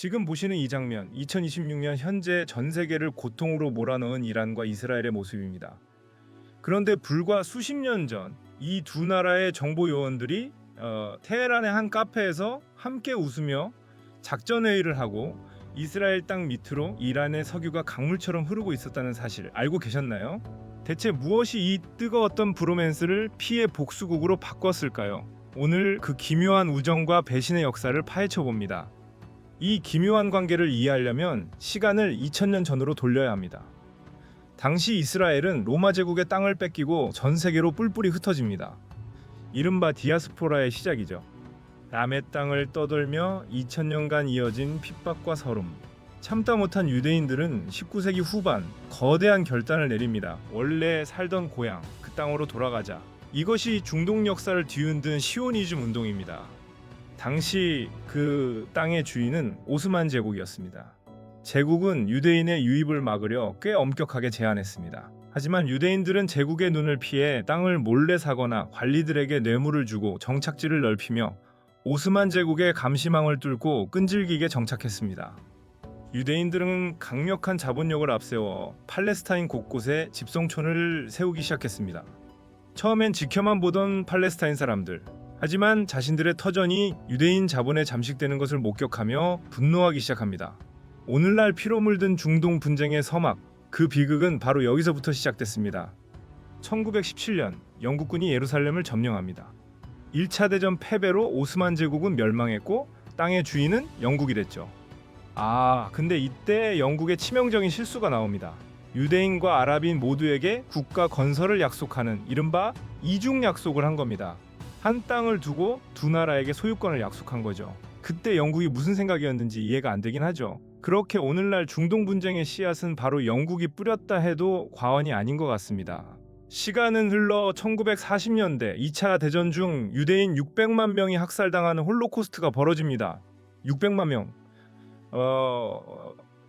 지금 보시는 이 장면, 2026년 현재 전 세계를 고통으로 몰아넣은 이란과 이스라엘의 모습입니다. 그런데 불과 수십 년 전 이 두 나라의 정보 요원들이 테헤란의 한 카페에서 함께 웃으며 작전 회의를 하고 이스라엘 땅 밑으로 이란의 석유가 강물처럼 흐르고 있었다는 사실 알고 계셨나요? 대체 무엇이 이 뜨거웠던 브로맨스를 피해 복수국으로 바꿨을까요? 오늘 그 기묘한 우정과 배신의 역사를 파헤쳐 봅니다. 이 기묘한 관계를 이해하려면 시간을 2000년 전으로 돌려야 합니다. 당시 이스라엘은 로마 제국의 땅을 뺏기고 전 세계로 뿔뿔이 흩어집니다. 이른바 디아스포라의 시작이죠. 남의 땅을 떠돌며 2000년간 이어진 핍박과 서름. 참다 못한 유대인들은 19세기 후반 거대한 결단을 내립니다. 원래 살던 고향, 그 땅으로 돌아가자. 이것이 중동 역사를 뒤흔든 시오니즘 운동입니다. 당시 그 땅의 주인은 오스만 제국이었습니다. 제국은 유대인의 유입을 막으려 꽤 엄격하게 제한했습니다. 하지만 유대인들은 제국의 눈을 피해 땅을 몰래 사거나 관리들에게 뇌물을 주고 정착지를 넓히며 오스만 제국의 감시망을 뚫고 끈질기게 정착했습니다. 유대인들은 강력한 자본력을 앞세워 팔레스타인 곳곳에 집성촌을 세우기 시작했습니다. 처음엔 지켜만 보던 팔레스타인 사람들, 하지만 자신들의 터전이 유대인 자본에 잠식되는 것을 목격하며 분노하기 시작합니다. 오늘날 피로 물든 중동 분쟁의 서막, 그 비극은 바로 여기서부터 시작됐습니다. 1917년 영국군이 예루살렘을 점령합니다. 1차 대전 패배로 오스만 제국은 멸망했고 땅의 주인은 영국이 됐죠. 근데 이때 영국의 치명적인 실수가 나옵니다. 유대인과 아랍인 모두에게 국가 건설을 약속하는 이른바 이중 약속을 한 겁니다. 한 땅을 두고 두 나라에게 소유권을 약속한 거죠. 그때 영국이 무슨 생각이었는지 이해가 안 되긴 하죠. 그렇게 오늘날 중동 분쟁의 씨앗은 바로 영국이 뿌렸다 해도 과언이 아닌 것 같습니다. 시간은 흘러 1940년대 2차 대전 중 유대인 600만 명이 학살당하는 홀로코스트가 벌어집니다. 600만 명.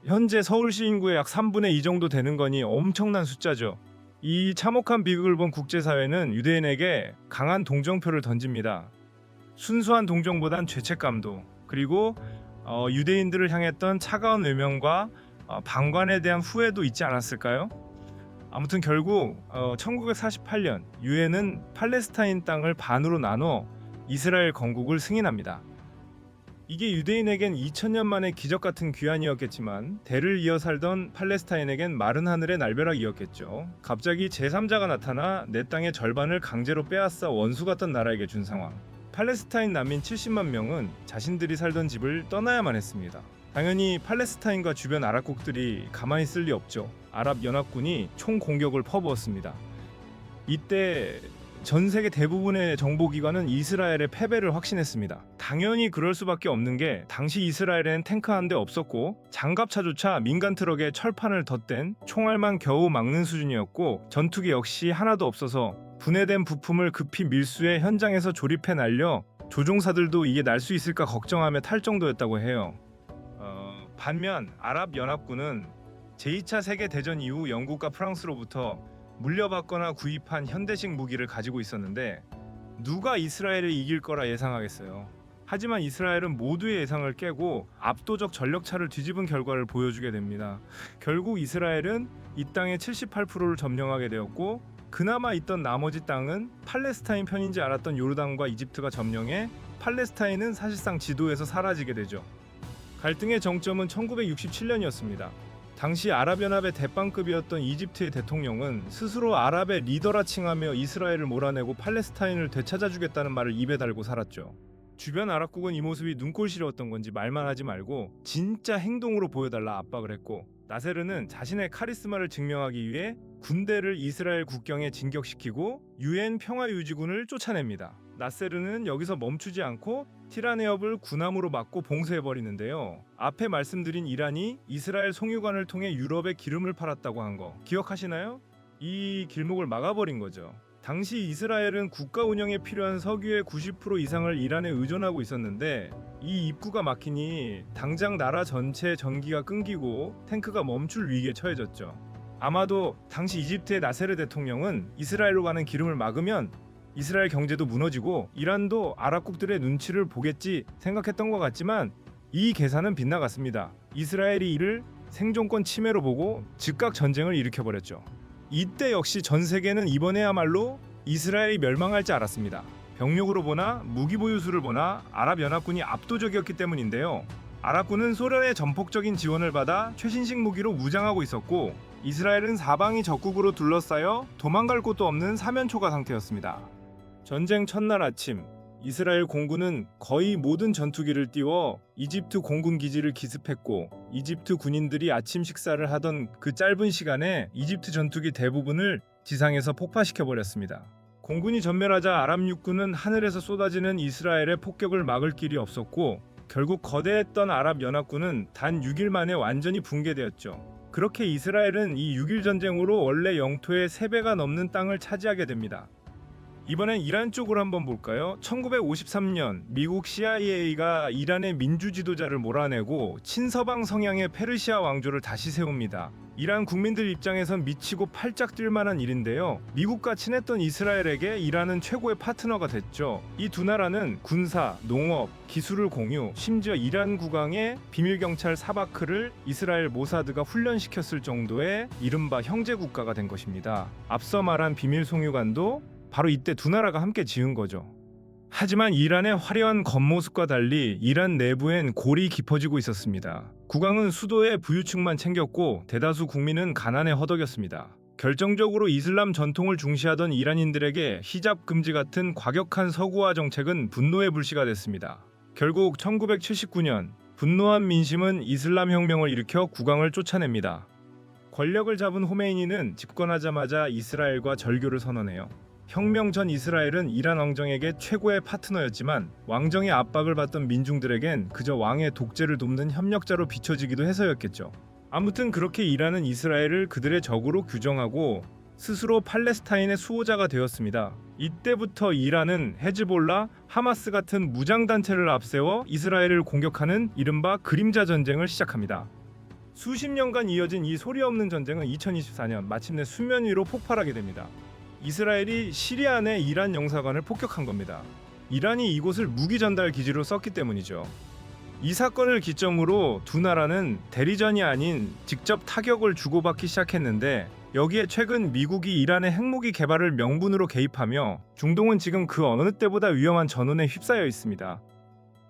현재 서울시 인구의 약 3분의 2 정도 되는 거니 엄청난 숫자죠. 이 참혹한 비극을 본 국제사회는 유대인에게 강한 동정표를 던집니다. 순수한 동정보단 죄책감도, 그리고 유대인들을 향했던 차가운 외면과 방관에 대한 후회도 있지 않았을까요? 아무튼 결국 1948년 유엔은 팔레스타인 땅을 반으로 나눠 이스라엘 건국을 승인합니다. 이게 유대인에겐 2000년 만에 기적 같은 귀환이었겠지만 대를 이어 살던 팔레스타인에겐 마른 하늘의 날벼락이었겠죠. 갑자기 제3자가 나타나 내 땅의 절반을 강제로 빼앗아 원수 같던 나라에게 준 상황. 팔레스타인 난민 70만 명은 자신들이 살던 집을 떠나야만 했습니다. 당연히 팔레스타인과 주변 아랍국들이 가만히 있을 리 없죠. 아랍연합군이 총공격을 퍼부었습니다. 이때 전 세계 대부분의 정보기관은 이스라엘의 패배를 확신했습니다. 당연히 그럴 수밖에 없는 게 당시 이스라엘에는 탱크 한 대 없었고 장갑차조차 민간 트럭에 철판을 덧댄 총알만 겨우 막는 수준이었고 전투기 역시 하나도 없어서 분해된 부품을 급히 밀수해 현장에서 조립해 날려 조종사들도 이게 날 수 있을까 걱정하며 탈 정도였다고 해요. 반면 아랍연합군은 제2차 세계대전 이후 영국과 프랑스로부터 물려받거나 구입한 현대식 무기를 가지고 있었는데 누가 이스라엘을 이길 거라 예상하겠어요. 하지만 이스라엘은 모두의 예상을 깨고 압도적 전력차를 뒤집은 결과를 보여주게 됩니다. 결국 이스라엘은 이 땅의 78%를 점령하게 되었고 그나마 있던 나머지 땅은 팔레스타인 편인지 알았던 요르단과 이집트가 점령해 팔레스타인은 사실상 지도에서 사라지게 되죠. 갈등의 정점은 1967년이었습니다. 당시 아랍연합의 대빵급이었던 이집트의 대통령은 스스로 아랍의 리더라 칭하며 이스라엘을 몰아내고 팔레스타인을 되찾아주겠다는 말을 입에 달고 살았죠. 주변 아랍국은 이 모습이 눈꼴시려웠던 건지 말만 하지 말고 진짜 행동으로 보여달라 압박을 했고 나세르는 자신의 카리스마를 증명하기 위해 군대를 이스라엘 국경에 진격시키고 유엔 평화유지군을 쫓아냅니다. 나세르는 여기서 멈추지 않고 티라네업을 군함으로 막고 봉쇄해버리는데요. 앞에 말씀드린 이란이 이스라엘 송유관을 통해 유럽에 기름을 팔았다고 한 거 기억하시나요? 이 길목을 막아버린 거죠. 당시 이스라엘은 국가 운영에 필요한 석유의 90% 이상을 이란에 의존하고 있었는데 이 입구가 막히니 당장 나라 전체 전기가 끊기고 탱크가 멈출 위기에 처해졌죠. 아마도 당시 이집트의 나세르 대통령은 이스라엘로 가는 기름을 막으면 이스라엘 경제도 무너지고 이란도 아랍국들의 눈치를 보겠지 생각했던 것 같지만 이 계산은 빗나갔습니다. 이스라엘이 이를 생존권 침해로 보고 즉각 전쟁을 일으켜버렸죠. 이때 역시 전 세계는 이번에야말로 이스라엘이 멸망할지 알았습니다. 병력으로 보나 무기 보유수를 보나 아랍연합군이 압도적이었기 때문인데요. 아랍군은 소련의 전폭적인 지원을 받아 최신식 무기로 무장하고 있었고, 이스라엘은 사방이 적국으로 둘러싸여 도망갈 곳도 없는 사면초가 상태였습니다. 전쟁 첫날 아침, 이스라엘 공군은 거의 모든 전투기를 띄워 이집트 공군 기지를 기습했고, 이집트 군인들이 아침 식사를 하던 그 짧은 시간에 이집트 전투기 대부분을 지상에서 폭파시켜버렸습니다. 공군이 전멸하자 아랍 육군은 하늘에서 쏟아지는 이스라엘의 폭격을 막을 길이 없었고, 결국 거대했던 아랍 연합군은 단 6일 만에 완전히 붕괴되었죠. 그렇게 이스라엘은 이 6일 전쟁으로 원래 영토의 3배가 넘는 땅을 차지하게 됩니다. 이번엔 이란 쪽으로 한번 볼까요? 1953년 미국 CIA가 이란의 민주 지도자를 몰아내고 친서방 성향의 페르시아 왕조를 다시 세웁니다. 이란 국민들 입장에선 미치고 팔짝 뛸 만한 일인데요. 미국과 친했던 이스라엘에게 이란은 최고의 파트너가 됐죠. 이 두 나라는 군사, 농업, 기술을 공유, 심지어 이란 국왕의 비밀경찰 사바크를 이스라엘 모사드가 훈련시켰을 정도의 이른바 형제 국가가 된 것입니다. 앞서 말한 비밀 송유관도 바로 이때 두 나라가 함께 지은 거죠. 하지만 이란의 화려한 겉모습과 달리 이란 내부엔 골이 깊어지고 있었습니다. 국왕은 수도의 부유층만 챙겼고 대다수 국민은 가난에 허덕였습니다. 결정적으로 이슬람 전통을 중시하던 이란인들에게 히잡 금지 같은 과격한 서구화 정책은 분노의 불씨가 됐습니다. 결국 1979년 분노한 민심은 이슬람 혁명을 일으켜 국왕을 쫓아냅니다. 권력을 잡은 호메이니는 집권하자마자 이스라엘과 절교를 선언해요. 혁명 전 이스라엘은 이란 왕정에게 최고의 파트너였지만 왕정의 압박을 받던 민중들에겐 그저 왕의 독재를 돕는 협력자로 비춰지기도 해서였겠죠. 아무튼 그렇게 이란은 이스라엘을 그들의 적으로 규정하고 스스로 팔레스타인의 수호자가 되었습니다. 이때부터 이란은 헤즈볼라, 하마스 같은 무장단체를 앞세워 이스라엘을 공격하는 이른바 그림자 전쟁을 시작합니다. 수십 년간 이어진 이 소리 없는 전쟁은 2024년 마침내 수면 위로 폭발하게 됩니다. 이스라엘이 시리아 내 이란 영사관을 폭격한 겁니다. 이란이 이곳을 무기 전달 기지로 썼기 때문이죠. 이 사건을 기점으로 두 나라는 대리전이 아닌 직접 타격을 주고받기 시작했는데, 여기에 최근 미국이 이란의 핵무기 개발을 명분으로 개입하며 중동은 지금 그 어느 때보다 위험한 전운에 휩싸여 있습니다.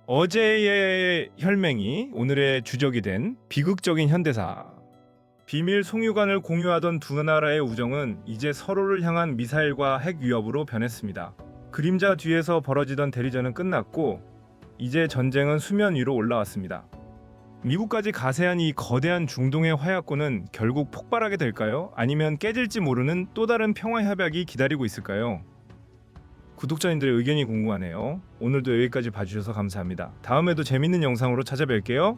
어제의 혈맹이 오늘의 주적이 된 비극적인 현대사. 비밀 송유관을 공유하던 두 나라의 우정은 이제 서로를 향한 미사일과 핵 위협으로 변했습니다. 그림자 뒤에서 벌어지던 대리전은 끝났고 이제 전쟁은 수면 위로 올라왔습니다. 미국까지 가세한 이 거대한 중동의 화약고는 결국 폭발하게 될까요? 아니면 깨질지 모르는 또 다른 평화 협약이 기다리고 있을까요? 구독자님들의 의견이 궁금하네요. 오늘도 여기까지 봐주셔서 감사합니다. 다음에도 재밌는 영상으로 찾아뵐게요.